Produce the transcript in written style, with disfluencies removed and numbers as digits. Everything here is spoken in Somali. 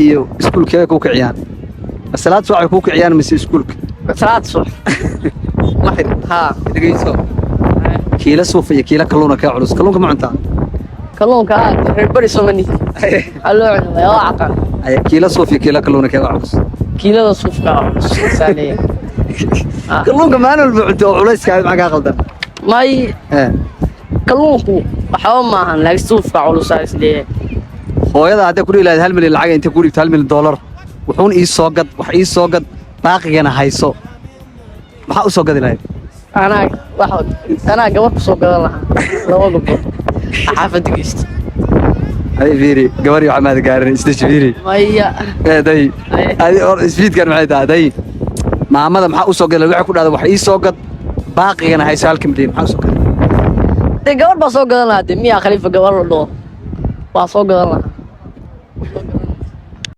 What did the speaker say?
iyo iskuulkee ku kiciyaan salaad subax ku kiciyaan mise iskuulka salaad subax waxir ها dhageyso kiila suuf iyo kiila kalluuna ka culus kalluunka ma cuntaa kalluunka bari somani aloo cunay oo aqaan ay kiila suuf iyo kiila kalluuna ka culus kiilada suufka saaliya kalluunka maalin walba cunto culayska ay maxaa qaldan may kalluunku waxa ma ahan laakiin suufka culus ay isleeyahay hooyada hadda ku dhiilaad 1 milyan lacag inta ku dhigto 1 milyan dollar wuxuun ii soo gad wax ii soo gad baaqigana hayso maxaa u soo gadi lahayd أنا قبل سوق الله لو قبل حافظ قست هاي فيري قبل يوم عماد قارن استشفيري ما هي داي هذه سبيد كان معي داي مع ماذا محا سوق الله وحكي هذا وحي سوق باقي أنا هاي سالك مدين محا سوق قبل بسوق الله هذا مية خليفة قبل الله بسوق الله